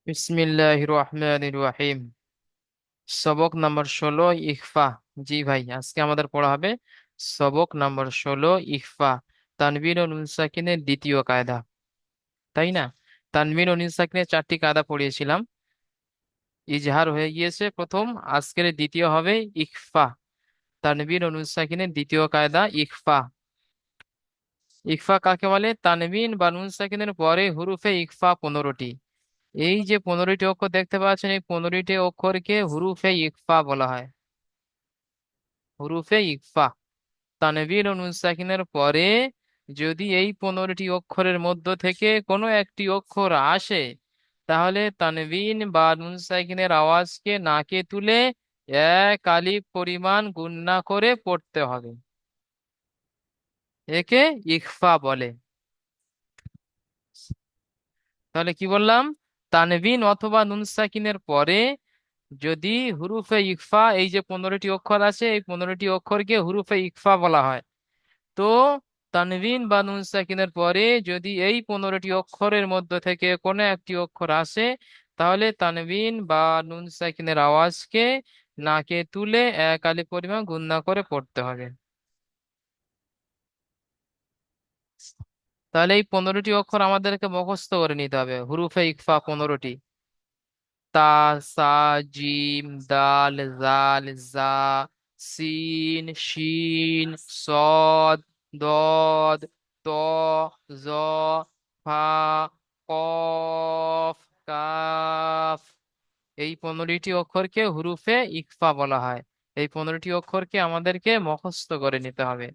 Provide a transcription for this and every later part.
বিসমিল্লাহির রহমানির রহিম। সবক নাম্বার 16, ইখফা। জি ভাই, আজকে আমাদের পড়া হবে সবক নাম্বার 16, ইখফা। তানবিন ও নুন সাকিনের দ্বিতীয় কায়দা, তাই না? তানবিন ও নুন সাকিনের 4টি কায়দা পড়িয়েছিলাম। ইজহার হয়ে গিয়েছে প্রথম, আজকের দ্বিতীয় হবে ইখফা। তানবিন ও নুন সাকিনের দ্বিতীয় কায়দা ইখফা। ইখফা কাকে বলে? তানবিন বা নুন সাকিনের পরে হুরুফে ইখফা 15টি। এই যে 15টি অক্ষর দেখতে পাচ্ছেন, এই 15টি অক্ষরকে হুরুফে ইখফা বলা হয়। হুরুফে ইকফা। তানবীর ও নুন সাকিনের পরে যদি এই 15টি অক্ষরের মধ্য থেকে কোনো একটি অক্ষর আসে, তাহলে তানবিন বা নুন সাকিনের আওয়াজকে নাকে তুলে এক আলিফ পরিমাণ গুণনা করে পড়তে হবে। একে ইকফা বলে। তাহলে কি বললাম? তানবিন অথবা নুন সাকিনের পরে যদি হুরুফে ইকফা, এই যে 15টি অক্ষর আছে, এই 15টি অক্ষরকে হুরুফে ইকফা বলা হয়। তো তানবিন বা নুন সাকিনের পরে যদি এই 15টি অক্ষরের মধ্য থেকে কোনো একটি অক্ষর আসে, তাহলে তানবিন বা নুন সাকিনের আওয়াজকে নাকে তুলে এক আলিফ পরিমাণ গুণনা করে পড়তে হবে। তাহলে এই 15টি অক্ষর আমাদেরকে মুখস্থ করে নিতে হবে, হুরুফে ইকফা 15টি। তা, সা, জিম, দাল, জাল, জা, সিন, শিন, সদ, দদ, ত, জ, ফা, কফ, কাফ। এই 15টি অক্ষরকে হুরুফে ইকফা বলা হয়। এই 15টি অক্ষরকে আমাদেরকে মুখস্থ করে নিতে হবে।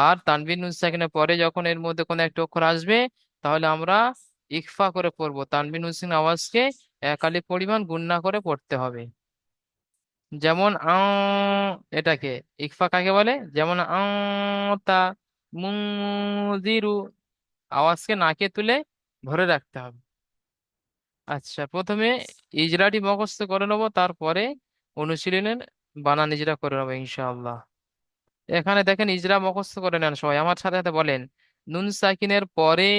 আর তানবিন নুন সাকিনের পরে যখন এর মধ্যে কোনো একটা অক্ষর আসবে, তাহলে আমরা ইকফা করে পড়বো। তানবিন নুন সাকিন আওয়াজকে এক আলিফ পরিমাণ গুণনা করে পড়তে হবে। যেমন এটাকে ইকফা কাকে বলে? যেমন তা, মুজিরু, আওয়াজকে নাকে তুলে ধরে রাখতে হবে। আচ্ছা, প্রথমে ইজরাটি মুখস্থ করে নেবো, তারপরে অনুশীলনের বানান ইজরা করে নেবো ইনশাআল্লাহ। এখানে দেখেন, ইজরা মুখস্থ করে নেন সবাই, আমার সাথে সাথে বলেন। নুন সাকিনের পরে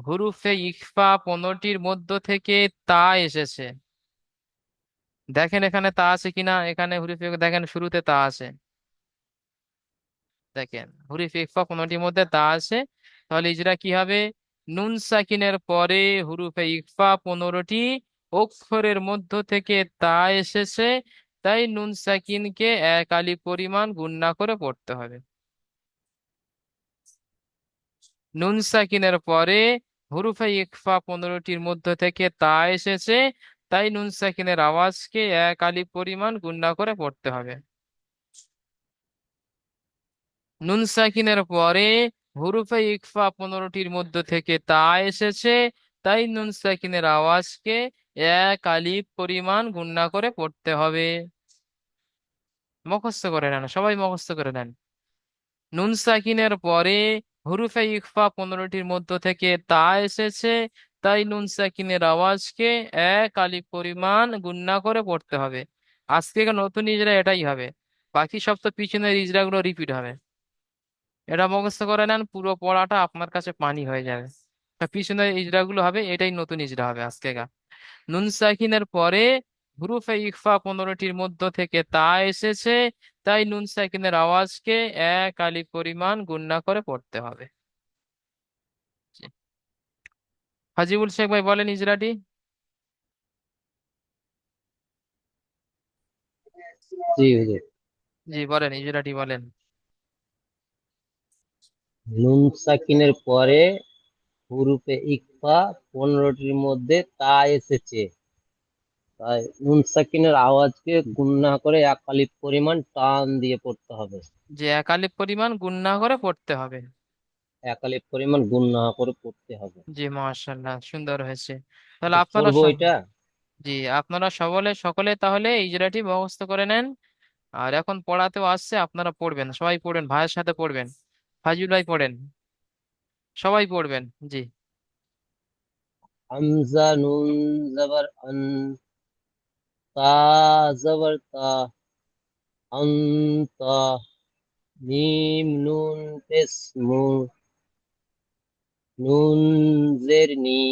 হুরুফে ইখফা 15টির মধ্য থেকে তা এসেছে। দেখেন এখানে তা আছে কিনা, এখানে হুরুফে দেখেন শুরুতে তা আছে। দেখেন হুরুফে ইখফা 15টির মধ্যে তা আছে। তাহলে ইজরা কি হবে? নুন সাকিনের পরে হুরুফে ইখফা 15টি অক্ষরের মধ্য থেকে তা এসেছে, তাই নুন সাকিনকে এক আলিফ পরিমাণ গুণনা করে পড়তে হবে। নুন সাকিনের পরে হুরুফে ইখফা 15টির মধ্য থেকে তা এসেছে, তাই নুন সাকিনের আওয়াজকে এক আলিফ পরিমাণ গুণনা করে পড়তে হবে। নুন সাকিনের পরে হুরুফে ইখফা 15টির মধ্য থেকে তা এসেছে, তাই নুন সাকিনের আওয়াজকে এক আলিফ পরিমাণ গুণনা করে পড়তে হবে। মুখস্থ করে নেন সবাই, মুখস্থ করে নেন। নুন সাকিনের পরে হুরুফে ইখফা 15টির মধ্য থেকে তা এসেছে, তাই নুন সাকিনের আওয়াজকে এক আলিফ পরিমাণ গুণনা করে পড়তে হবে। আজকে নতুন ইজরা এটাই হবে, বাকি সব তো পিছনের ইজরাগুলো রিপিট হবে। এটা মুখস্থ করে নেন, পুরো পড়াটা আপনার কাছে পানি হয়ে যাবে। তা পিছনের ইজরাগুলো হবে, এটাই নতুন ইজরা হবে আজকে। নুন সাকিনের পরে হুরুফে ইখফা 15টির মধ্য থেকে তা এসেছে, তাই নুন সাকিনের আওয়াজকে এক আলিফ পরিমাণ গুণনা করে পড়তে হবে। হাজিবুল শেখ ভাই বলেন ইজরাটি। জি হুজুর। জি বলেন, ইজরাটি বলেন। নুন সাকিনের পরে হুরুফে ইকফা 15টির মধ্যে তা এসেছে, তাই নুন সাকিনের আওয়াজকে গুণনা করে এক আলিফ পরিমাণ টান দিয়ে পড়তে হবে। যে এক আলিফ পরিমাণ গুণনা করে পড়তে হবে। এক আলিফ পরিমাণ গুণনা করে পড়তে হবে। জি মাশাআল্লাহ, সুন্দর হয়েছে। তাহলে তো আপনারা পড়বো এটা। জি, আপনারা সকলে সকলে তাহলে ইজরাটি মুখস্থ করে নেন। আর এখন পড়াতেও আসছে, আপনারা পড়বেন, সবাই পড়বেন, ভাইয়ের সাথে পড়বেন। ফাজিল ভাই পড়েন, সবাই পড়বেন। জি। হামজা নুন জবর আন, তা জবর তা, আন্তা, মিম নুন পেশ মু, নুন জের নি,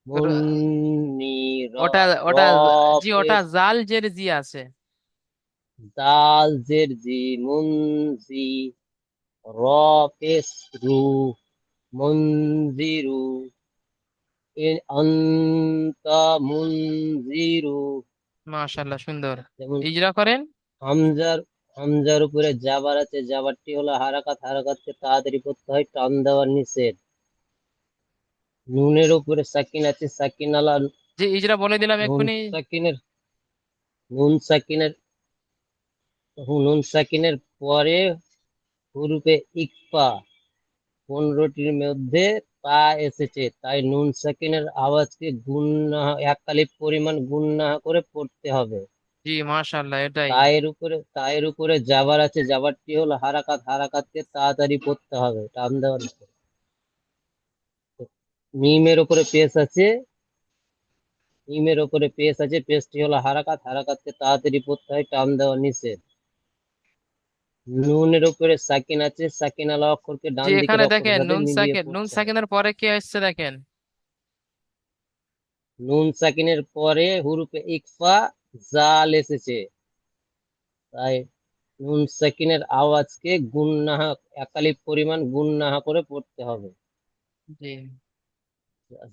র- মুন্নি র ওটা র ওটা জি, ওটা পেশ জাল জের জি আছে। দাল জের জি মুনজি র পেশ রু মুনজিরু আনতা মুনজিরু। মাশাআল্লাহ, সুন্দর। যেমন ইজরা করেন। হামজার হামজার উপরে জাবার আছে, জাবারটি হলো হারাকাত, হারাকাতকে তাড়াতাড়ি পড়তে হয়, টান দেওয়ার নিষেধ। নুনের উপরে সাকিন আছে, সাকিন আলা জি, ইজরা বলে দিলাম নুন এক্ষুনি। সাকিনের নুন সাকিনের নুন সাকিনের পরে হুরুফে ইকফা 15টির মধ্যে তা এসেছে, তাই নুন সাকিনের আওয়াজকে গুণনা এক কালিপ পরিমাণ গুণনা করে পড়তে হবে। জি, মাশাআল্লাহ, এটাই। তায়ের উপরে জাবার আছে, জাবারটি হলো হারাকাত, হারাকাতকে তাড়াতাড়ি পড়তে হবে, টান দেওয়ার নিষেধ। মিমের উপরে পেশ আছে, পেশটি হলো হারাকাত, হারাকাতকে তাড়াতাড়ি পড়তে হয়, টান দেওয়া নিষেধ। নুনের উপরে সাকিন আছে, সাকিন আলা অক্ষরকে জি, ডান দিকের এখানে অক্ষর দেখেন ভাবে নুন মিলিয়ে সাকিন, নুন পড়তে হয়। সাকিনের পরে কি আসছে দেখেন। নুন সাকিনের পরে হুরুফে ইকফা জাল এসেছে, তাই নুন সাকিনের আওয়াজকে গুণনাহা একালিপ পরিমাণ গুণনাহা করে পড়তে হবে। জি,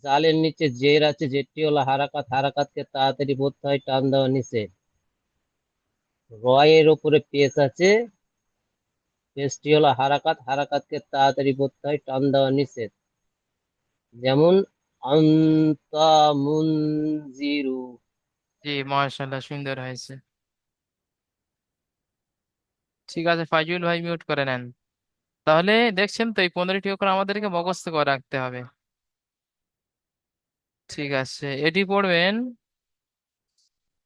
জালের নিচে জের আছে, জেরটি হলো হারাকাত, হারাকাতকে তাড়াতাড়ি পড়তে হয়, টান দেওয়া নিষেধ। রয়ের উপরে পেশ আছে, পেশটি হলো হারাকাত, হারাকাতকে তাড়াতাড়ি পড়তে হয়, টান দেওয়া নিষেধ। যেমন আনতা মুনজিরু। জি, মাশাআল্লাহ, সুন্দর হয়েছে। ঠিক আছে, ফাইজুল ভাই মিউট করে নেন। তাহলে দেখছেন তো, এই 15টি অক্ষর আমাদেরকে মুখস্থ করে রাখতে হবে। ঠিক আছে, এটি পড়বেন।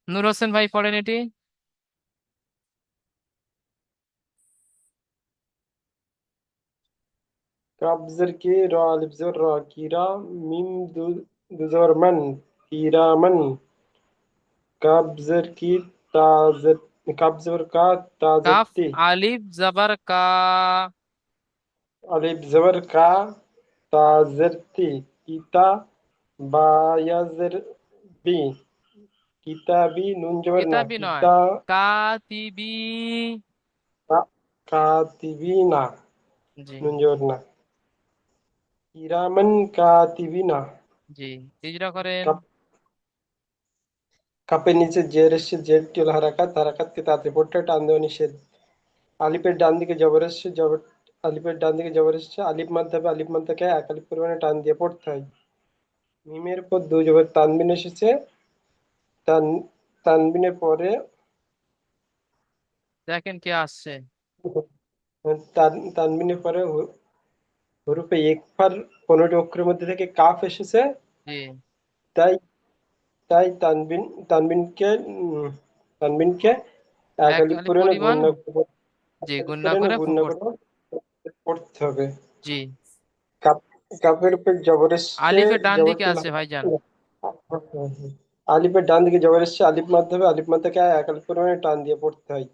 নূর হোসেন ভাই পড়েন এটি। কাব জের কে র আলিফ জের র কিরা মিম দু জবর মান কিরামান কাব জের কি তা জের কাব জবর কা তা জের কাফ তি আলিফ জবর কা। আলিফ জবর কা তা জের তি কিতা বা ইয়া জের বি কিতাবি নুন জবর না কিতাবি নয়, কিতা কাতিবি। কাতিবিনা জি, নুন জবর না কিরামান কাতিবিনা জি, হিজরা করেন। কাপ কাপের নিচে জের এসে জেরটি হলো হারাকাত হারাকাতকে তাতে পড়তে টান দেওয়া নিষেধ আলিফের ডান দিকে জবর এসছে জবর আলিফের ডান দিকে জবর এসছে আলিফ মানতে হবে আলিফ মানতে এক আলিফ পরিমাণে টান দিয়ে পড়তে হয় মিমের উপর দুই জবর তানবিন এসেছে তান তানবিনের পরে দেখেন কে আসছে। তানবিনের পরে হরুফে ইকফার 15টি অক্ষরের মধ্যে থেকে কাফ এসেছে জি, তাই তাই তানবিনকে তানবিনকে এক এক আলিফ আলিফ পরিমাণে পরিমাণ। জি, এক আলিফ গুণনা পরিমাণে করে গুণ করে পড়তে হবে জি, কাপ কাপের উপর জবর এসছে আলিফের ডান দিকে জবরটি আছে ভাইজান। আলিফের ডান দিকে জবর এসছে আলিফ মানতে হবে আলিফ মানতে এক আলিফ পরিমাণে টান দিয়ে পড়তে হয়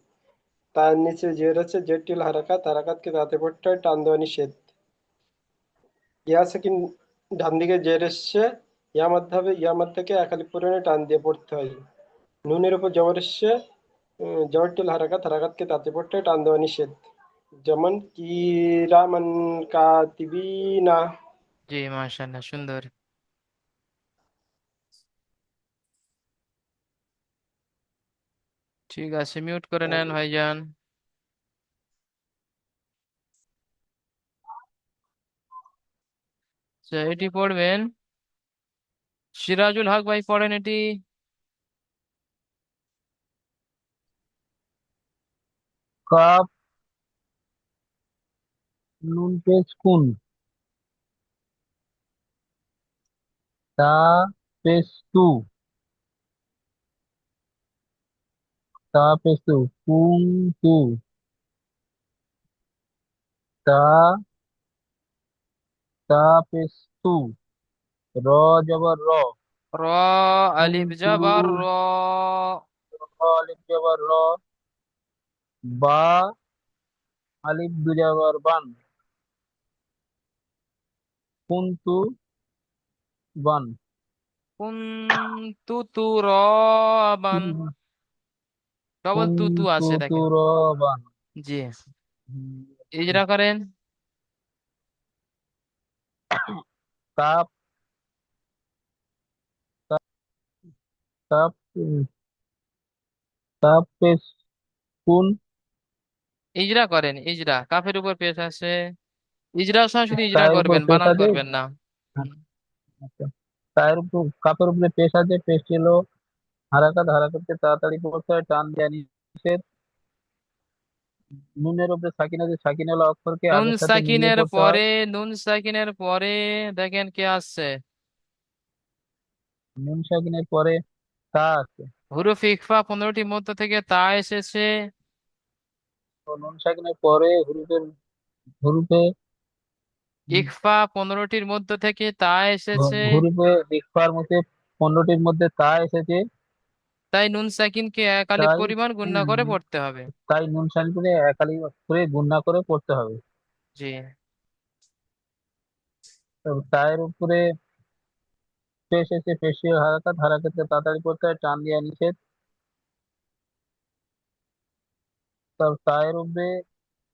তার নিচে জের আছে জেরটি হলো হারাকাত হারাকাতকে দাঁতে পড়তে হয় টান দেওয়া নিষেধ ইয়া সাকিন ডান দিকে জের এসছে ইয়া মানতে হবে ইয়া মানতে এক আলিফ পরিমাণে টান দিয়ে পড়তে হয় নুনের উপর জবর এসছে জবরটি হলো হারাকাত হারাকাতকে দাঁতে পড়তে হয় টান দেওয়া নিষেধ যেমন কিরামান কাতিবিনা জি, মাশাআল্লাহ, সুন্দর। ঠিক আছে, মিউট করে নেন ভাইজান। আচ্ছা, এটি পড়বেন। সিরাজুল হক ভাই পড়েন এটি। কাপ নুন পেশ কুন তা পেশ তু তা পেশ তু কুন তু তা তা পেশ তু র জবর র র কুন আলিফ তু জবর র। আলিফ জবর র বা আলিফ দু জবর বান কুন তু বান কুন্তু তুরাবান, ডবল তু তু কুন্তু আছে দেখেন। তুরবান। জি, হুম, ইজরা করেন। তাপ তাপ তাপেস কুন। ইজরা করেন, ইজরা কাফের উপর পেশ আছে। ইজরার সময় শুধু ইজরা তার উপর করবেন, পেশ বানান আছে। করবেন না। হ্যাঁ, হুম। আচ্ছা। তার উপর কাপের উপরে পেশ আছে, পেশটি হলো হারাকাত। হারাকাতকে তাড়াতাড়ি পড়তে হয়, টান দেওয়া নিষেধ। নুনের উপরে সাকিন আছে, সাকিন হলো অক্ষরকে নুন আগের সাথে মিলিয়ে সাকিনের পড়তে হয়। পরে, নুন সাকিনের পরে দেখেন কে আসছে। নুন সাকিনের পরে তা আছে। হুরুফ ইকফা 15টির মধ্য থেকে তা এসেছে। তো নুন সাকিনের পরে হরুফে ইকফা 15টির মধ্য থেকে তা এসেছে। হরুফে ইকফার মধ্যে 15টির মধ্যে তা এসেছে। তাই নুন সাকিনকে এক আলিফ তাই পরিমাণ গুণনা করে পড়তে হবে। তাই নুন সাকিনকে একালি করে গুণনা করে পড়তে হবে। জি। তারপর তায়ের উপরে পেশ এসে পেশীয় হারাকাত। হারাকাতকে তাড়াতাড়ি পড়তে হয়, টান দেওয়া নিষেধ। তারপর তায়ের উপরে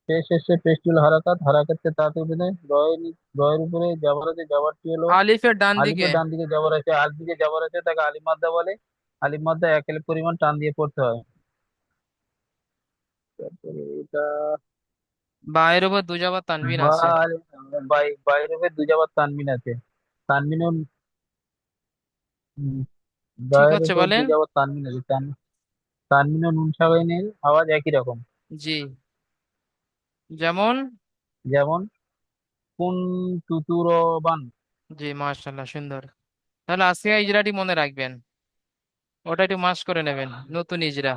পেশ এসে পেশটি হলো হারাকাত। হারাকাতকে তাড়াতাড়ি পড়তে হয়। রয়ের উপরে জাবার আছে, জাবারটি হলো আলিফের ডান দিকে। আলিফের ডান দিকে জাবার আছে, আল দিকে জাবার আছে, তাকে আলিফ মাদ্দা বলে। আলিফ মাদ্দা এক আলিফ পরিমাণ টান দিয়ে পড়তে হয়। তারপরে এটা বায়ের উপর দুজাবার তানবিন আছে। বাইরে দুই জাবার তানবিন আছে। তানবিন ঠিক দয়ের হচ্ছে উপর বলেন। দুই জাবার তানবিন আছে। তানবিন ও নুন সাকিনের আওয়াজ একই রকম। জি, যেমন। যেমন কুন তুতুরবান। জি, মাশাআল্লাহ, সুন্দর। তাহলে আজকে ইজরাটি মনে রাখবেন, ওটা একটু মাস করে নেবেন, নতুন ইজরা।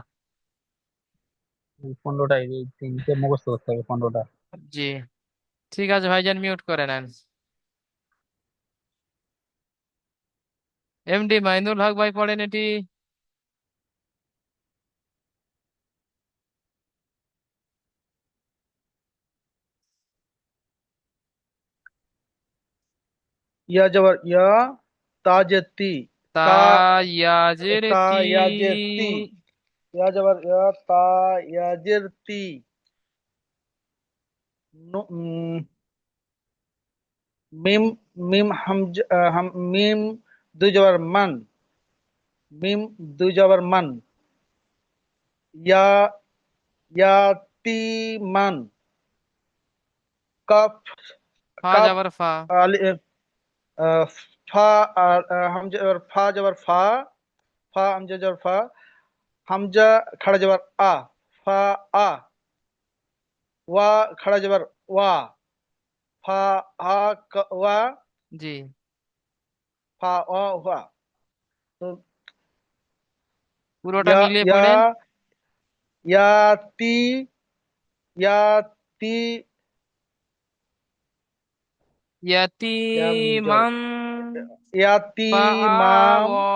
15টাই, এই তিনটে মুখস্থ করতে হবে 15টা। জি, ঠিক আছে ভাইজান, মিউট করে নেন। এমডি মাইনুল হক ভাই পড়েন এটি। ইয়া যাবার ইয়া, তা যে তি, তা কা, ইয়াজের তা তি। ইয়া যে তি, ইয়া যাবার ইয়া, তা ইয়া জের তি, মিম, মিম হামজা, মিম দুই যাবার মান, মিম দুই যাবার মান, ইয়া, ইয়াতি মান, কাফ, ফা কাফ, যাবার ফা। আলি, আহ, ফা, আর হামজা ফা যাবার ফা, ফা হামজা যাবার ফা, হামজা খাড়া যাবার আ, ফা আ, ওয়া খাড়া যাবার ওয়া, ফা আ ওয়া, জি, ফা অ ওয়া। তো পুরোটা ইয়া, মিলিয়ে ইয়া, পড়েন। ইয়াতি, ইয়াতি, জবর, ইয়াতিমান। ইয়াতি ফা মাম, আ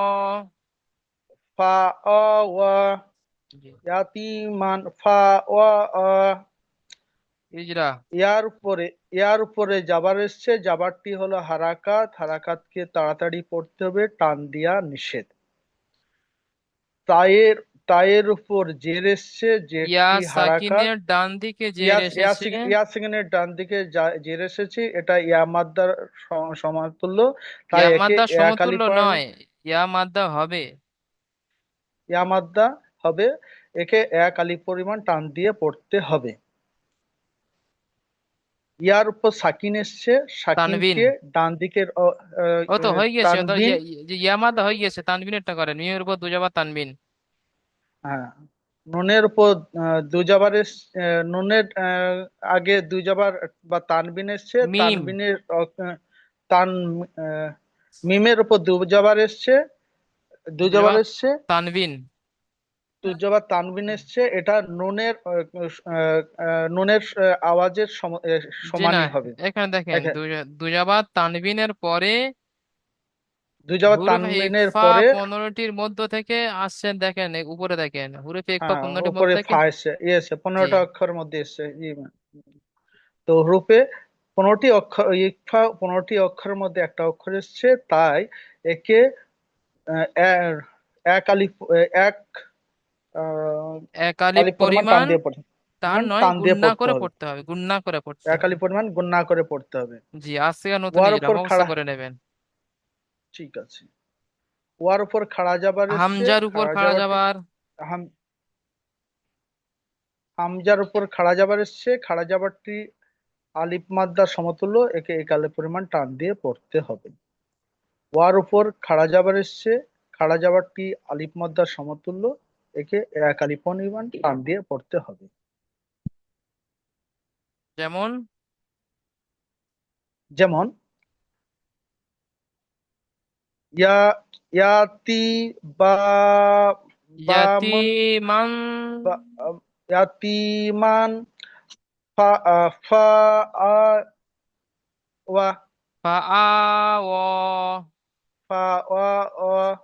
ফা অ ওয়া, জি, ইয়াতি মান, ফা ওয়া আ। ইজরা। ইয়ার উপরে জাবার এসছে, জাবারটি হলো হারাকাত। হারাকাতকে তাড়াতাড়ি পড়তে হবে, টান দিয়া নিষেধ। তায়ের, তায়ের উপর জের এসছে, ইয়া জেরটি হারাকাত। সাকিনের ডান দিকে জের এসেছে। ইয়া সিগনের ডান দিকে জের এসেছে, এটা ইয়া মাদ্দার সমাতুল্য। তাই ইয়া একে মাদ্দা এক সমতুল্য আলিফ পড়া, নয়, ইয়া মাদ্দা হবে। ইয়া মাদ্দা হবে। একে এক আলিফ পরিমাণ টান দিয়ে পড়তে হবে। ইয়ার উপর সাকিন এসছে, তানবিন। সাকিনকে ডান দিকের ও তো হয়ে গেছে, ও তো তানবিন। ইয়া মাদ্দা হয়ে গেছে, তানবিনেরটা করেন, মিমের উপর দুজাবার তানবিন। হ্যাঁ, নুনের উপর দু জাবারের, নুনের আগে দুই জাবার বা তানবিন এসছে, মিম। তানবিনের তান, আহ, মিমের উপর দু জাবার এসছে, দু জাবার দুজাবার এসছে, তানবিন। দু জাবার তানবিন এসছে। এটা নুনের নুনের আওয়াজের জি না, সমানই হবে। এখানে দেখেন এখানে দুজাবার তানবিনের পরে দু জাবার হুরুফে তানবিনের ইকফা পরে, 15টির মধ্য থেকে আসছেন, দেখেন উপরে দেখেন হুরুফে ইকফা হ্যাঁ 15টির মধ্য উপরে থেকে। ফা এসছে, এসছে জি, 15টা অক্ষরের মধ্যে এসছে, জি ম্যাম। তো রূপে 15টি অক্ষর, ইকফা 15টি অক্ষরের মধ্যে একটা অক্ষর এসছে, তাই একে এ- এক আলিফ এক আহ, এক আলিফ আলিফ পরিমাণ টান পরিমাণ, দিয়ে পড়তে তার নয় টান দিয়ে গুণনা পড়তে করে হবে। পড়তে হবে, গুণনা করে পড়তে এক হবে। আলিফ পরিমাণ গুণনা করে পড়তে হবে। জি, আজ থেকে নতুন ওয়ার ইজরা উপর মুখস্থ খাড়া, করে নেবেন। ঠিক আছে। ওয়ার উপর খাড়া জাবার এসছে, হামজার উপর খাড়া খাড়া জাবারটি যাবার। হাম হামজার উপর খাড়া জাবার এসছে, খাড়া জাবারটি আলিফ মাদ্দার সমতুল্য, একে এক আলিফ পরিমাণ টান দিয়ে পড়তে হবে। ওয়ার উপর খাড়া জাবার এসছে, খাড়া জাবারটি আলিফ মাদ্দার সমতুল্য, একে এক আলিফ পরিমাণ টান দিয়ে পড়তে হবে। যেমন যেমন ইয়া ইয়াতি বা বামন ইয়াতিমান বা ইয়াতিমান ফা ফা আ ওয়া ফাআওয়া। ফা ওয়া ওয়া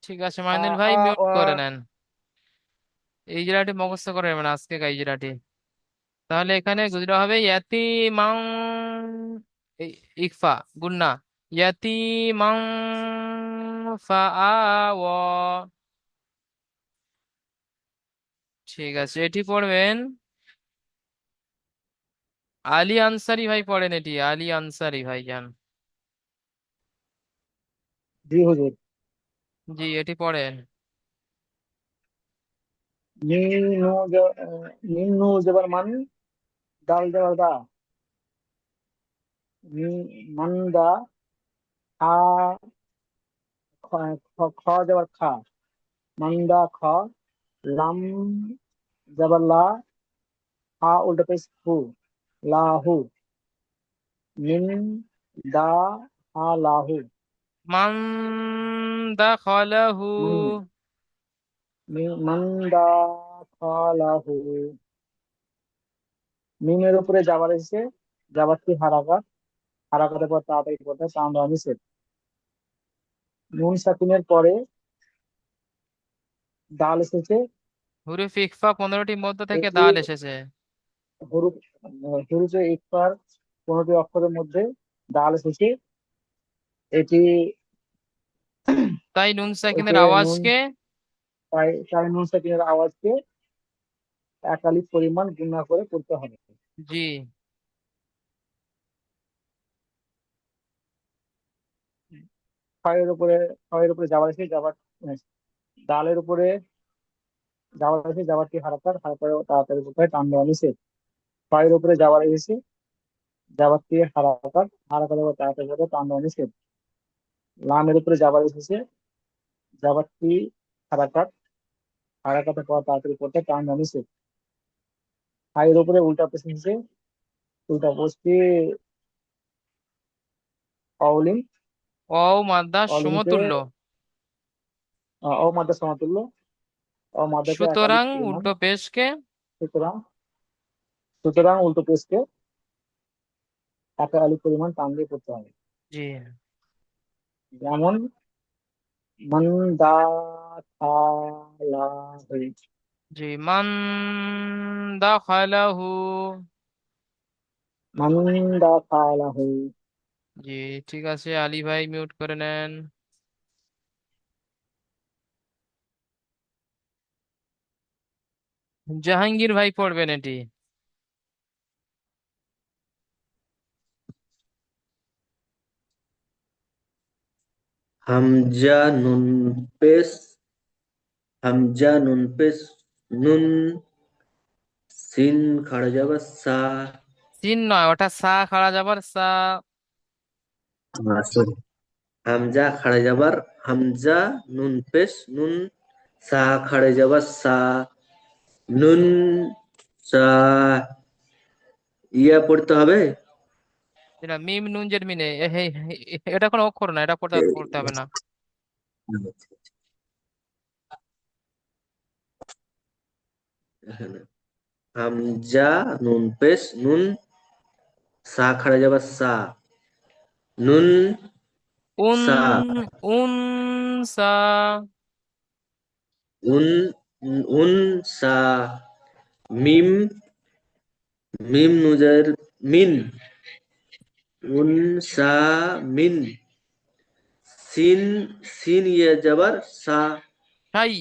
ঠিক আছে আ মাইনুল ভাই, আ মিউট ওয়া করে নেন। এই ইজরাটি মুখস্থ করে নেবেন আজকে এই ইজরাটি। তাহলে এখানে গুজরা হবে ইয়াতিমাং, ইকফা গুন্না, ইয়াতিমাং ফাআওয়া। ঠিক আছে, এটি পড়বেন আলী আনসারি ভাই, পড়েন এটি, আলী আনসারি ভাই যান। জি হুজুর। জি, এটি পড়েন। মিম নু জ- মিম নু জবর মান, দাল জবর দা, মান দা, খা খ খ জবর খা, মান্দা খ, লাম জবর লা, হা উল্টো পেশ হু, লাহু, মিন দা হা লাহু, মান দাখালাহু। মান মান দা খা লাহু। মিমের উপরে যাবার এসে, যাবারটি হারাকাত, হারাকাতের পর তাড়াতাড়ি পড়তে সাউন্ড নিষেধ। নুন সাকিনের পরে দাল এসেছে, হুরুফ ইকফা 15টির মধ্য থেকে এটি দাল এসেছে। হরুফ হরুফে ইকফার 15টি অক্ষরের মধ্যে দাল এসেছে। এটি তাই নুন সাকিনের একে নুন, আওয়াজকে, তাই তাই নুন সাকিনের আওয়াজকে একালিক পরিমাণ গুণা করে পড়তে হবে। জি, ছয়ের উপরে, ছয়ের উপরে যাবার এসে যাবার, ডালের উপরে যাবার এসে যাবারটি হারাকার, হারাকার তাড়াতাড়ি কোথায় টান দেওয়া নিষেধ। ছয়ের উপরে যাবার এসে যাবারটি হারাকার, হারাকার তাড়াতাড়ি কোথায় টান দেওয়া নিষেধ। লামের উপরে যাবার এসেছে, যাবারটি হারাকার, হারাকাতের পর তাড়াতাড়ি কোথায় টান দেওয়া নিষেধ। হাইয়ের উপরে উল্টা পেশ এসেছে, উল্টা পোস্টটি অলিম, অও মাদ্দা অলিমকে সমতুল্য, অমাদ্রা সমতুল্য, অমাদ্রাকে একালিক সুতরাং পরিমাণ। উল্টো পেশকে, সুতরাং সুতরাং উল্টো পেশকে একালিক পরিমাণ টান দিয়ে পড়তে হবে। জি যেমন মান দা থা লা হই, জি, মান দাখালাহু। মান দা থা লা হই। জি, ঠিক আছে আলী ভাই, মিউট করে নেন। জাহাঙ্গীর ভাই পড়বেন এটি। হামজা নুন পেশ, হামজা নুন পেশ নুন, সিন খাড়া যাবা সা। সিন নয়, ওটা সা খাড়া যাবার সা। sorry, হামজা খাড়া যাবার হামজা, নুন পেশ নুন, সা খাড়া যাবার সা, নুন সা। ইয়া পড়তে হবে। এটা মিম নুন জের মিনে এটা কোনো অক্ষর না, এটা পড়তে পড়তে হবে না। এখানে হামজা নুন পেশ নুন, সা খাড়া যাবার সা, নুন উন, সা, উনসা। উন উন সা, মিম মিম নুজের মিন, উন সা মিন, সিন সিন ইয়া যাবার সা, সাই।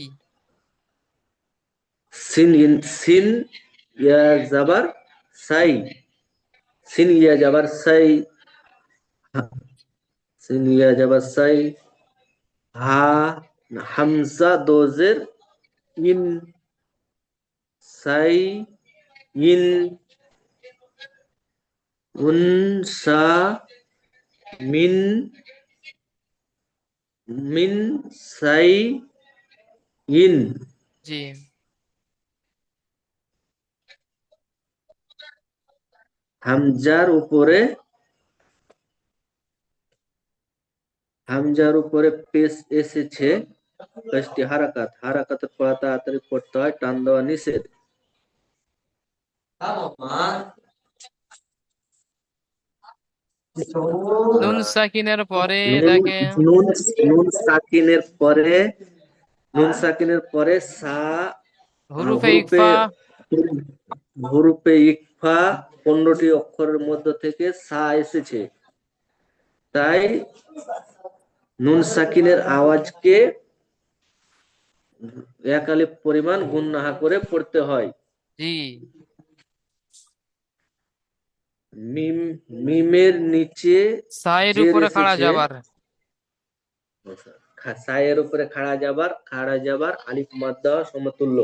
সিন ইয়া যাবার সাই, সিন ইয়া যাবার সাই, সিন ইয়া যাবার সাই, হা Hamza দোজের in, Sai in, উনসা mean, mean Sai in. জি। হামজার উপরে, হামজার উপরে পেশ এসেছে, পেশটি হারাকাত, হারাকাতের পড়া তাড়াতাড়ি পড়তে হয়, টান দেওয়া নিষেধ। নুন সাকিনের পরে নুন এটাকে নুন নুন সাকিনের পরে, নুন সাকিনের পরে সা, হুরুফে হরুপে ইকফা। হরুপে ইকফা 15টি অক্ষরের মধ্য থেকে সা এসেছে, তাই নুন সাকিনের আওয়াজকে এক আলিফ পরিমাণ গুণনাহা করে পড়তে হয়। জি। মিম, মিমের নিচে সায়ের জের উপরে খাড়া এসেছে, যাবার। সায়ের উপরে খাড়া যাবার আলিফ মাদ দেওয়া সমতুল্য,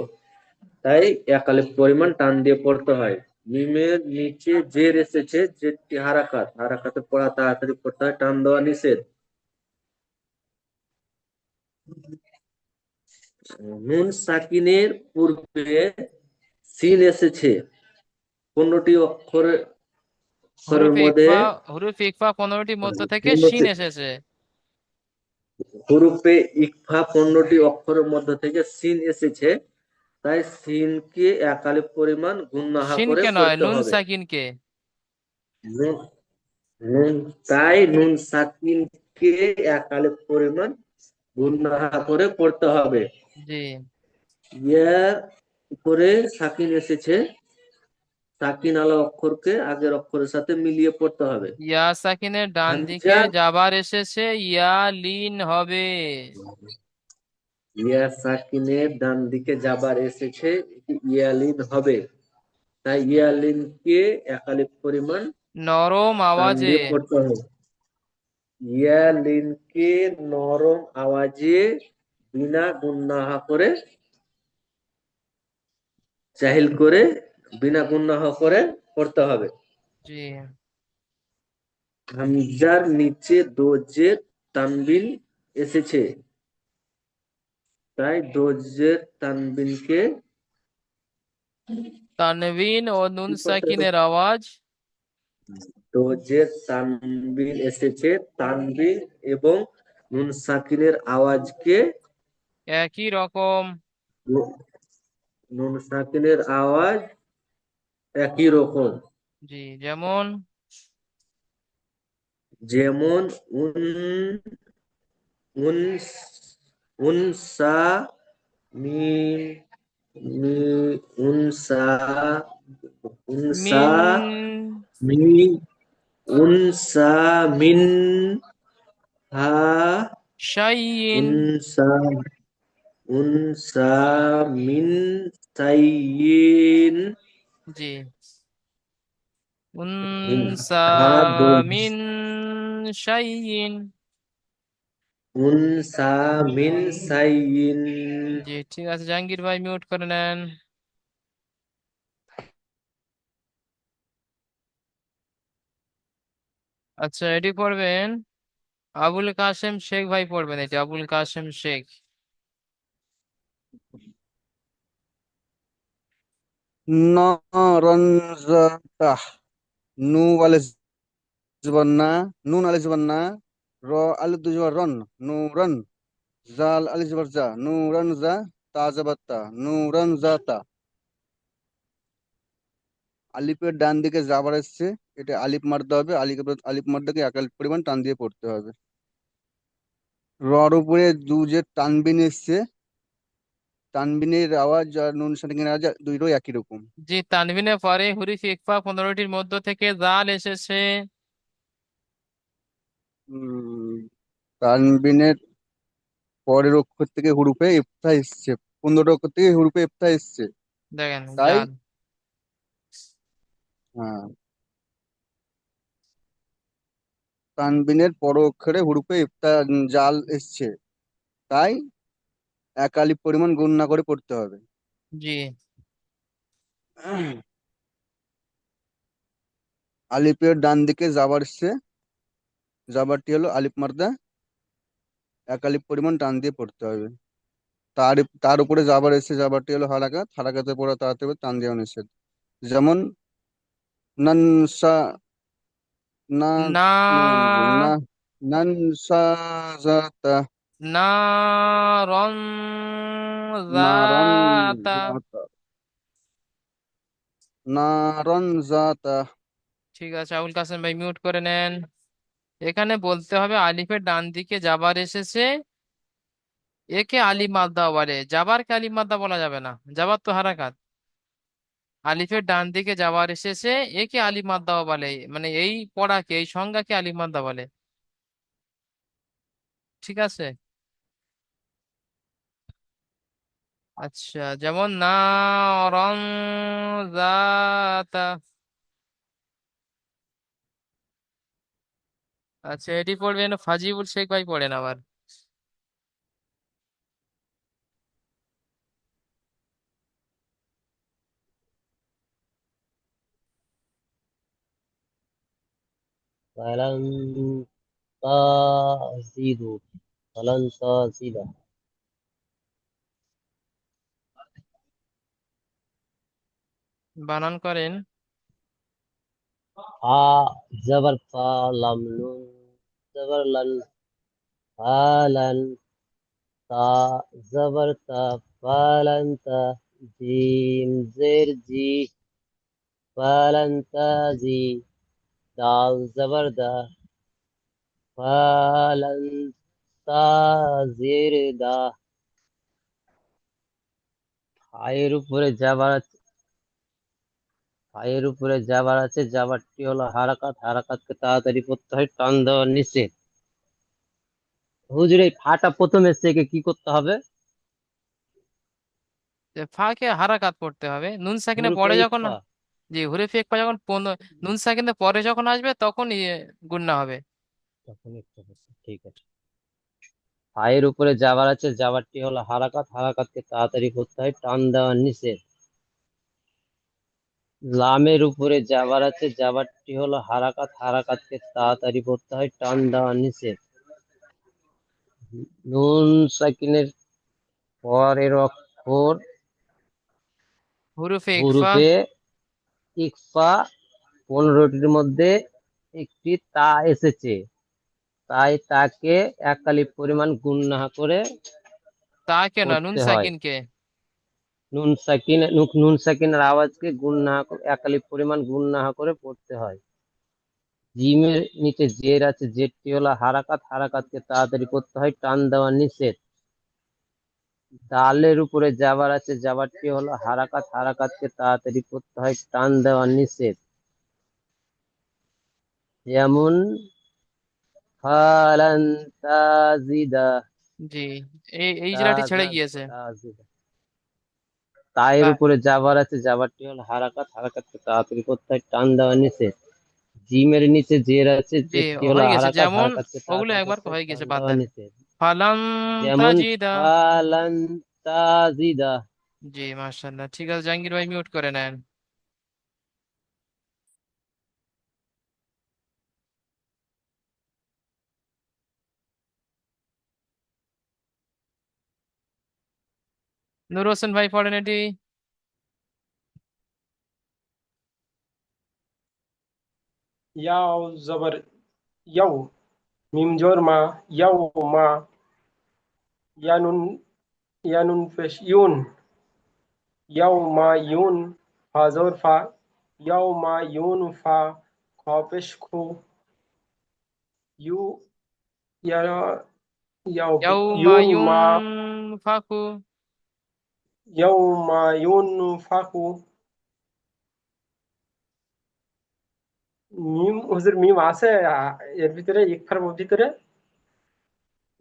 তাই এক আলিফ পরিমাণ টান দিয়ে পড়তে হয়। মিমের নিচে জের এসেছে, জেরটি হারাকাত, হারাকাতের পড়া তাড়াতাড়ি পড়তে হয়, টান দেওয়া নিষেধ। নুন সাকিনের পূর্বে সিন এসেছে, 15টি অক্ষরের হুরুফে মধ্যে, ইকফা, হুরুফে ইকফা 15টির মধ্য থেকে শিন এসেছে। হুরুফে ইকফা 15টি অক্ষরের মধ্য থেকে সিন এসেছে, তাই সিনকে এক আলিফ পরিমাণ গুণনাহা করে শিনকে নয়, পড়তে নুন হবে। সাকিনকে। নুন নুন তাই নুন সাকিনকে এক আলিফ পরিমাণ গুণনাহা করে পড়তে হবে। জি। ইয়ার উপরে সাকিন এসেছে, সাকিন আলা অক্ষরকে আগের অক্ষরের সাথে মিলিয়ে পড়তে হবে। ইয়া সাকিনের ডান দিকে হামজা, যাবার এসেছে, ইয়া লিন হবে। ইয়া সাকিনের ডান দিকে যাবার এসেছে, এটি ইয়ালিন হবে, তাই ইয়ালিনকে এক আলিফ পরিমাণ নরম টান আওয়াজে। দিয়ে পড়তে হবে। ইয়ালিনকে নরম আওয়াজে বিনা গুণনাহা করে, জাহিল করে, বিনা গুণনাহা করে পড়তে হবে। জি। হামজার নিচে দোজের তানবিন এসেছে, তাই দোজের তানবিনকে তানবিন ও নুন কি করতে হবে? সাকিনের আওয়াজ দোজের তানবিন এসেছে, তানবিন এবং নুন সাকিনের আওয়াজকে, একই রকম। নুন সাকিনের আওয়াজ একই রকম, জি, যেমন যেমন উন উনসা মিম, উনসা, উনসা মিন me, উনসা mean Ha, শাইইন। উনসা, উনসা mean সাইয়িন, G. উনসা Ha those, মিন শাইইন। উনসা মিন সাইয়িন। জি, ঠিক আছে, জাহাঙ্গীর ভাই মিউট করে নেন। আচ্ছা, এটি পড়বেন আবুল কাশেম শেখ ভাই, পড়বেন এটি আবুল কাশেম শেখ। নরনজাতাহ, নু আলিফ জবর না, নুন আলিফ জবর না, র আলিফ দুই জবর রন, নুরন, জাল আলিফ জবর জা, নুরন জা, তা জবর তা, নুরন জাতা। আলিফের ডান দিকে যাবার এসছে, এটা আলিফ মারতে হবে, আলিফ মারতে এক আলিফ পরিমাণ টান দিয়ে পড়তে হবে। রর উপরে দু যে টানবিন এসছে, তানবিনের আওয়াজ আর নুন সাকিনের আওয়াজ দুইটাই একই রকম। জি, তানবিনের পরে হুরুফ ইকফা 15টির মধ্য থেকে জাল এসেছে। উম, তানবিনের পরের অক্ষর থেকে হুরুফে ইফথা এসছে, 15টা অক্ষর থেকে হুরুফে ইফথা এসছে, দেখেন তাই জাল। হ্যাঁ, তানবিনের পর অক্ষরে হুরুফে ইফতা জাল এসছে, তাই এক আলিফ পরিমাণ গুণ না করে পড়তে হবে। জি। আলিফের ডান দিকে জাবার এসছে, জাবারটি হলো আলিফ মার্দা, এক আলিফ পরিমাণ টান দিয়ে পড়তে হবে। তার তার উপরে জাবার এসছে, জাবারটি হলো হারাকাত, হারাকাতে পড়া তাড়াতাড়ি হবে, টান দেওয়া নিষেধ। যেমন নানসা, না না না নানসাজাতা, নারন নারন জাতা। জাতা, নারন জাতা। ঠিক আছে, আবুল কাসেম ভাই মিউট করে নেন। এখানে বলতে হবে আলিফের ডান দিকে জাবার এসেছে, একে আলিফ মাদ্দা বলে। জাবারকে আলিফ মাদ্দা বলা যাবে না, জাবার তো হারাকাত। আলিফের ডান দিকে জাবার এসেছে, একে আলিফ মাদ্দা বলে, মানে এই পড়াকে, এই সংজ্ঞাকে আলিফ মাদ্দা বলে। ঠিক আছে। আচ্ছা, যেমন না রং জাতা। আচ্ছা, এটি পড়বেন ফাজিবুল শেখ ভাই, পড়েন আবার। ফালান তাজিদু, ফালান তাজিদা। বানান করেন। ফা জবর ফা, লাম নুন জবর লান, ফালান। তা জবর তা, ফালান তা। জিম জের জি, ফালান তাজি। দাল জবর দা, ফালান তাজির দা। ফায়ের উপরে যাবার আছে, ফায়ের উপরে যাবার আছে, যাবারটি হলো হারাকাত, হারাকাতকে তাড়াতাড়ি পড়তে হয়, টান দেওয়ার নিষেধ। হুজুর, এই ফাটা প্রথম এসছে, একে কি করতে হবে? যে ফাকে হারাকাত পড়তে হবে, নুন সাকিনে হুরুফে পরে যখন, ইকফা। জি হুরুফ একফা যখন নুন সাকিনে পরে যখন আসবে তখন গুণনা হবে। তখন একটু হচ্ছে, ঠিক আছে। ফায়ের উপরে যাবার আছে, যাবারটি হলো হারাকাত, হারাকাতকে তাড়াতাড়ি করতে হয়, টান দেওয়ার নিষেধ। লামের উপরে যাবার আছে, যাবারটি হলো হারাকাত, হারাকাতকে তাড়াতাড়ি করতে হয়, টান দেওয়া নিষেধ। নুন সাকিনের পরের অক্ষর হুরুফে ইকফা। হুরুফে ইকফা, 15টির মধ্যে একটি তা এসেছে, তাই তাকে এক আলিফ পরিমাণ গুণনা করে তা কেন, নুন পড়তে হয়। সাকিনকে। নুন সাকিনের আওয়াজকে গুণনা এক আলিফ পরিমাণ গুণনা করে পড়তে হয়। জিমের নিচে জের আছে, জেরটি হলো হারাকাত, হারাকাতকে তাড়াতাড়ি করতে হয়, টান দেওয়া নিষেধ। দালের উপরে যাবার আছে, যাবারটি হলো হারাকাত, হারাকাতকে তাড়াতাড়ি করতে হয়, টান দেওয়া নিষেধ। যেমন ফালান তাজিদা, জি, এই জেলাটি ছেড়ে গিয়েছে। তাজিদা। তায়ের তা- উপরে যাবার আছে, যাবারটি হলো হারাকাত, হারাকাতকে তাড়াতাড়ি করতে হয়, টান দেওয়া নিষেধ। জিমের নিচে জের আছে, জি, জেরটি হলো হয়ে গেছে, হারাকাত, যেমন হারাকাতকে ওগুলো তাড়াতাড়ি একবার করতে হয়, হয়ে টান গেছে, বাদ দেওয়া দেন। নিষেধ। ফালাম যেমন তাজিদা। ফালান তাজিদা। জি, মাশাআল্লাহ, ঠিক আছে, জাহাঙ্গীর ভাই মিউট করে নেন। নূর হোসেন ভাই, পড়েন এটি। याव जबर यव, मीम जोर मा, यव मा। यानुन, यानुन पेश यून, यव मा यून। फा जोर फा, यव मा यून फा। खा पेश खू, यू, या, याव ইয়াউমা यून मा, ইউনফাকু। यव मा यून फाकू। মিম হুজুর, মিম আছে এর ভিতরে, ইকফার ভিতরে।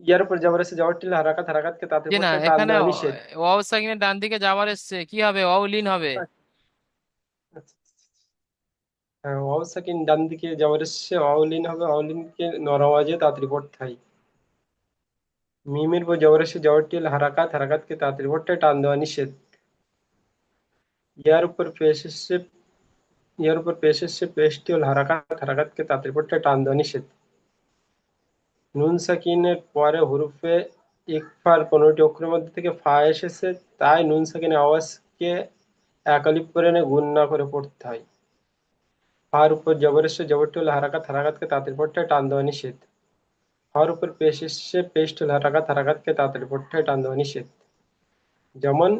ইয়ার উপর যাবার এসে যাওয়ার টিল হারাকাত, হারাকাতকে তাতে যে না, পড়তে হয়, টান এখানে দেওয়া নিষেধ। ওয়াও সাকিনের ডান দিকে যাবার এসছে, কি হবে? ওয়াও লিন হবে। আচ্ছা, হ্যাঁ, ওয়াও সাকিন ডান দিকে যাওয়ার এসে অলিন হবে, অলিনকে নরম আওয়াজে তাড়াতাড়ি পড়তে হয়। মিমের উপর যাওয়ার এসে যাওয়ার টিল হারাকাত, হারাকাতকে তাড়াতাড়ি পড়তে হয়, টান দেওয়া নিষেধ। ইয়ার উপর পেশ এসে ইয়ার উপর পেশ এসে পেশটি হল হারাকাত, হারাকাতকে তাড়াতাড়ি পড়তে হয়, টান দেওয়া নিষেধ। নুন সাকিনের পরে হুরুফে ইকফার 15টি অক্ষরের মধ্যে থেকে ফা এসেছে, তাই নুন সাকিনের আওয়াজকে এক আলিফ করে এনে গুণ না করে পড়তে হয়। ফার উপর জবর এসে জবরটি হল হারাকাত, হারাকাতকে তাড়াতাড়ি পড়তে হয়, টান দেওয়া নিষেধ। ফার উপর পেশ এসে পেশটি হল হারাকাত, হারাকাতকে তাড়াতাড়ি পড়তে হয়, টান দেওয়া নিষেধ। যেমন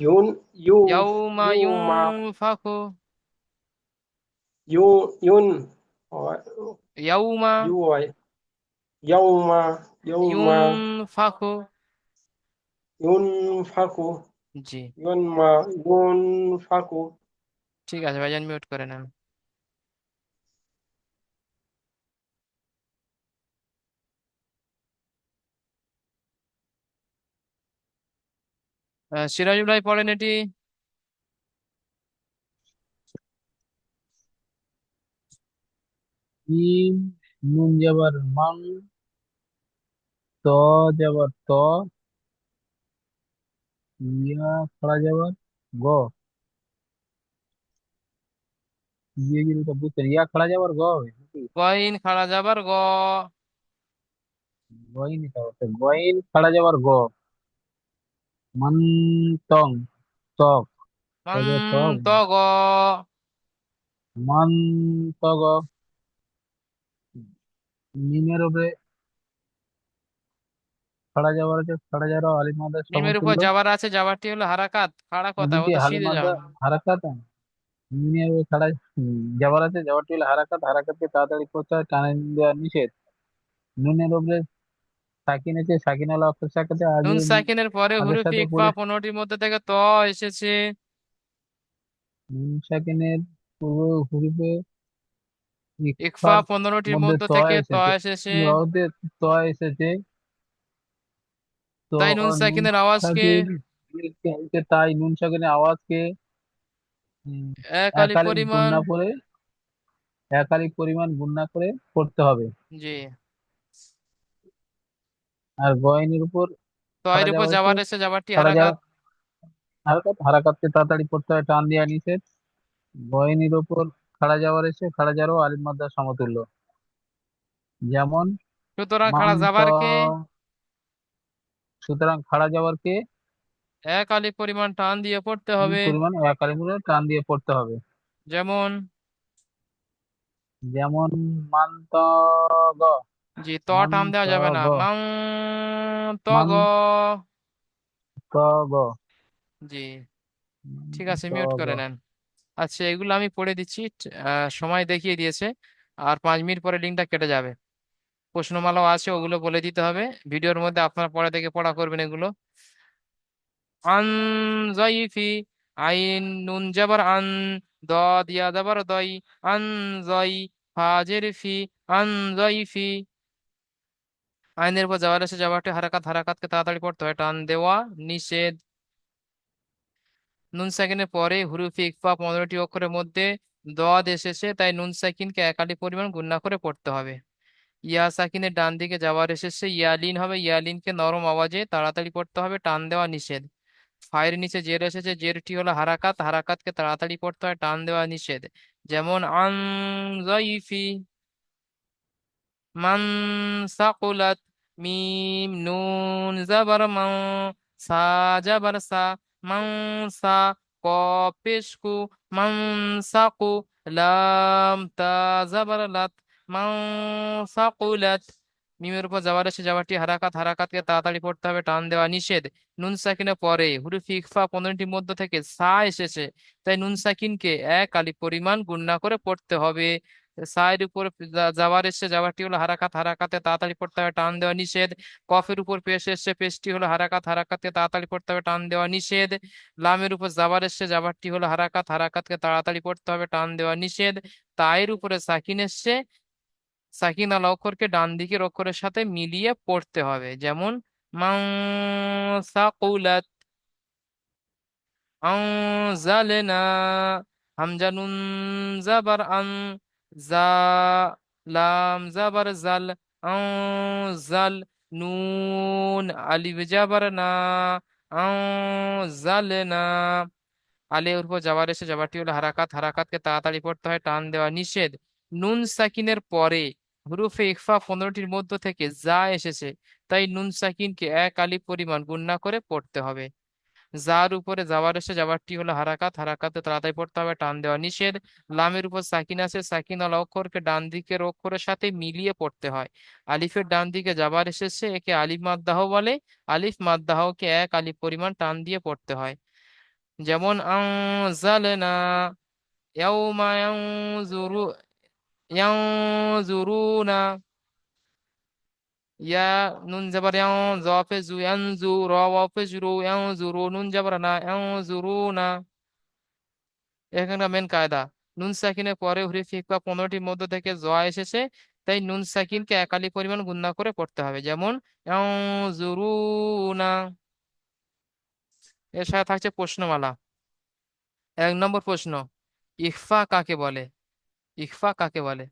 ইউন, ইউ, ইয়াউমা ইউ মা, ইউনফাখু, ইউ, ইউন, ইয়াউমা ইউ হয় ইয়াউমা, ইয়াউমা, ইউনফাখু। ইউন ফাকু, জি, ইউন মা, ইউন ফাকু। ঠিক আছে ভাইজান, মিউট করে নেন। সিরাজুল ভাই পড়েন এটি। মিম, নুন যাবার মান, ত যাবার ত, ইয়া খড়া যাবার গ। ইয়ে যেটা বুঝছেন, ইয়া খড়া যাবার গ হবে নাকি? গইন খাড়া যাবার গ। গইন, এটা হচ্ছে গইন খড়া যাবার গ। মান, তং, তক, মান তক, ত গ। মান, তগ। মিমের উপরে খড়া যাবার আছে, খড়া যাওয়া আলিফ মাদ্রার মিমের উপর সমতুল্য। যাবার আছে, যাবারটি হলো হারাকাত, খাড়া কথা, ও ওদিকে তো আলিফ সিধে মাদ্রা যাও। হারাকাত, মিমের উপরে খড়া যাবার আছে, যাবারটি হলো হারাকাত, হারাকাতকে তাড়াতাড়ি করতে হয়, টানে দেওয়া নিষেধ। নুনের উপরে সাকিন আছে, সাকিন আলা অক্ষর সাথে আগে নুন সাকিনের পরে আগের হুরুফ সাথে ইকফা পড়ে। 15টির মধ্যে থেকে ত এসেছে। নুন সাকিনের পূর্ব হরফে ইকফা ইকফার 15টির মধ্যে মধ্যে ত থেকে ত এসেছে, এসেছে, ওতে ত এসেছে। তো তাই নুন নুন সাকিনের আওয়াজকে সাকিন তাই নুন সাকিনের আওয়াজকে উম, এক এক আলিফ আলিফ গুণ পরিমাণ। না করে, এক আলিফ পরিমাণ গুণ না করে পড়তে হবে। জি, আর গয়নের উপর তো এর খাড়া উপর যাওয়া হয়েছে, যাবার এসে যাবারটি খাড়া যাওয়া হারাকাত। হারাকাত, হারাকাতকে তাড়াতাড়ি পড়তে হয়, টান দেওয়া নিষেধ। গয়নের উপর খাড়া যাওয়ার এসে খাড়া যাওয়ারও আলিফ মাদ্রার সমতুল্য। যেমন সুতরাং মান খাড়া ত, যাবারকে সুতরাং খাড়া যাওয়ার কে এক আলিফ পরিমাণ টান দিয়ে পড়তে এই হবে। পরিমাণ এক আলিফে টান দিয়ে পড়তে হবে। যেমন, যেমন মান্ত, গ, জি, ত টান মান্ত দেওয়া যাবে না, গ, মাং ত গ। মান্ত গ, জি, ঠিক আছে, মান্ত মিউট গ। করে নেন। আচ্ছা, এগুলো আমি পড়ে দিচ্ছি। সময় দেখিয়ে দিয়েছে, আর 5 মিনিট পরে লিঙ্কটা কেটে যাবে। প্রশ্নমালাও আছে, ওগুলো বলে দিতে হবে। ভিডিওর মধ্যে আপনারা পড়া থেকে পড়া করবেন এগুলো। আন জয়ফি, আইন নুন যাবার আন, দ দিয়া যাবার দই, আন জয়, ফাজের ফি, আন জয়ফি। আইনের পর যাওয়ার এসে যাওয়ারটি হারাকাত, হারাকাতকে তাড়াতাড়ি পড়তে হয়, টান দেওয়া নিষেধ। নুন সাকিনের পরে হুরুফে ইকফা 15টি অক্ষরের মধ্যে দদ এসেছে, তাই নুন সাকিনকে একালি পরিমাণ গুণনা করে পড়তে হবে। ইয়া সাকিনের ডান দিকে যাওয়ার এসেছে, ইয়ালিন হবে, ইয়ালিনকে নরম আওয়াজে তাড়াতাড়ি পড়তে হবে, টান দেওয়া নিষেধ। ফায়ের নিচে জের এসেছে, জেরটি হলো হারাকাত, হারাকাতকে তাড়াতাড়ি পড়তে হয়, টান দেওয়া নিষেধ। যেমন আন জয়ফি, মান সাকুলাত, মিম নুন জাবার মাং, সা জাবার সা, মাং সা, কফ পেশকু, মাং সাকু, লাম তা জাবার লাত, মাং সাকুলাত। মিমের উপর যাবার এসে যাবারটি হারাকাত, হারাকাতকে তাড়াতাড়ি পড়তে হবে, টান দেওয়া নিষেধ। নুন সাকিনের পরে হুরুফ ইকফা 15টির মধ্যে থেকে সা এসেছে, তাই নুন সাকিনকে এক আলিফ পরিমাণ গুণনা করে পড়তে হবে। সায়ের উপর যাবার এসছে, যাবারটি হলো হারাকাত, হারাকাতে তাড়াতাড়ি পড়তে হবে, টান দেওয়া নিষেধ। কফের উপর পেশ এসছে, পেশটি হলো হারাকাত, হারাকাতকে তাড়াতাড়ি পড়তে হবে, টান দেওয়া নিষেধ। লামের উপর যাবার এসছে, যাবারটি হলো হারাকাত, হারাকাতকে তাড়াতাড়ি পড়তে হবে, টান দেওয়া নিষেধ। তায়ের উপরে সাকিন এসছে, সাকিন আলা অক্ষরকে ডান দিকের অক্ষরের সাথে মিলিয়ে পড়তে হবে, যেমন মাং সাকুলাত, আনজালনা, হামজা নুন জাবার আন, জা লাম জাবার জাল, আনজাল, নুন আলিফ জাবার না, আনজালনা। আলে উপর যাবার এসে যাবারটি হলো হারাকাত, হারাকাতকে তাড়াতাড়ি পড়তে হয়, টান দেওয়া নিষেধ। নুন সাকিনের পরে হুরুফে ইখফা 15টির মধ্য থেকে যা এসেছে, তাই নুন সাকিনকে এক আলিফ পরিমাণ গুণনা করে পড়তে হবে। যার উপরে যাবার এসে যাবারটি হলো হারাকাত, হারাকাতে তাড়াতাড়ি পড়তে হবে, টান দেওয়া নিষেধ। লামের উপর সাকিন আছে, সাকিন আল অক্ষরকে ডান দিকের অক্ষরের সাথে মিলিয়ে পড়তে হয়। আলিফের ডান দিকে যাবার এসেছে, একে আলিফ মাদ্দাহ বলে। আলিফ মাদ্দাহকে এক আলিফ পরিমাণ টান দিয়ে পড়তে হয়, যেমন আনজালনা, ইয়াউমা ইয়ানজুরুনা, ইয়া নুন জাবার ইয়াও, জফে জু ইয়ানজু, র ওয়াফে জুরু, ইয়ানজুরু, নুন জাবার না, ইয়ানজুরুনা। এখানে মেন কায়দা, নুন সাকিনের পরে হুরিফ ইকফা 15টির মধ্য থেকে জ এসেছে, তাই নুন সাকিনকে একালি পরিমাণ গুণনা করে পড়তে হবে, যেমন ইয়ানজুরুনা। এর সাথে থাকছে প্রশ্নমালা। 1 নম্বর প্রশ্ন, ইখফা কাকে বলে? ইখফা কাকে বলে?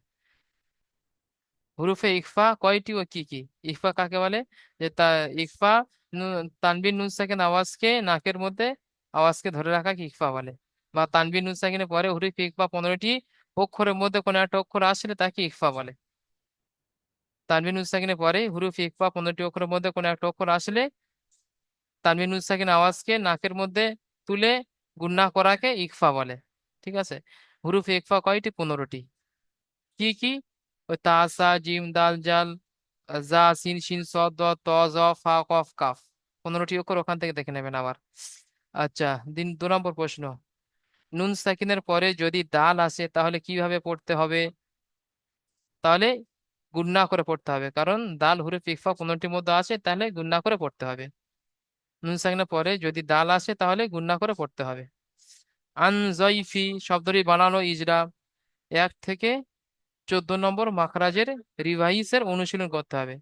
হুরুফে ইখফা কয়টি ও কি কি? ইখফা কাকে বলে? যে তা ইখফা, তানবিন নুন সাকিন আওয়াজকে নাকের মধ্যে আওয়াজকে ধরে রাখাকে ইখফা বলে। বা তানবিন নুন সাকিনের পরে হুরুফে ইখফা 15টি অক্ষরের মধ্যে কোনো একটা অক্ষর আসলে তাকে ইখফা বলে। তানবিন নুন সাকিনের পরে হুরুফে ইখফা 15টি অক্ষরের মধ্যে কোনো একটা অক্ষর আসলে তানবিন নুন সাকিন আওয়াজকে নাকের মধ্যে তুলে গুণনা করাকে ইখফা বলে। ঠিক আছে? হুরুফে ইখফা কয়টি? 15টি। কি কি? ওই তা সা জিম দাল জাল, জা সিন শিন সদ দ ত জ ফা কফ কাফ, 15টি অক্ষর ওখান থেকে দেখে নেবেন আবার। আচ্ছা, 2 নম্বর প্রশ্ন, নুন সাকিনের পরে যদি দাল আসে তাহলে কিভাবে পড়তে হবে? তাহলে গুণনা করে পড়তে হবে, কারণ দাল হুরুফ ইখফা 15টির মধ্যে আসে, তাহলে গুণনা করে পড়তে হবে। নুন সাকিনের পরে যদি দাল আসে তাহলে গুণনা করে পড়তে হবে। আন জয়ফি শব্দটি বানানো ইজরা, 1 থেকে 14 নম্বর মাখরাজের রিভাইসের অনুশীলন করতে হবে।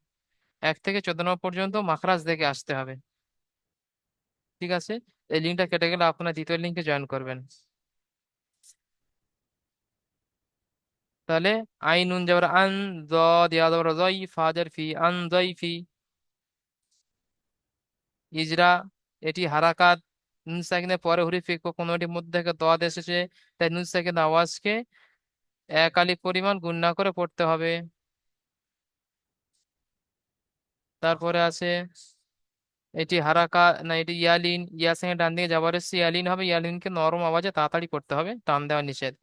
1 থেকে 14 নম্বর পর্যন্ত মাখরাজ দেখে আসতে হবে। ঠিক আছে? এই লিঙ্কটা কেটে গেলে আপনার দ্বিতীয় লিঙ্কে জয়েন করবেন। তাহলে আইন নুন যাবার আন, জ দিয়া যাবার জয়, ফাজার ফি, আন জয় ফি। ইজরা, এটি হারাকাত, নুন সাকিনের পরে হুরিফ ইকফা 15টির মধ্যে থেকে দোয়াদ এসেছে, তাই নুন সাকিন আওয়াজকে এক আলিফ পরিমাণ গুণনা করে পড়তে হবে। তারপরে আছে এটি হারাকা, না এটি ইয়ালিন, ইয়ার সঙ্গে ডান দিকে যাবার এসেছে ইয়ালিন হবে, ইয়ালিনকে নরম আওয়াজে তাড়াতাড়ি পড়তে হবে, টান দেওয়া নিষেধ।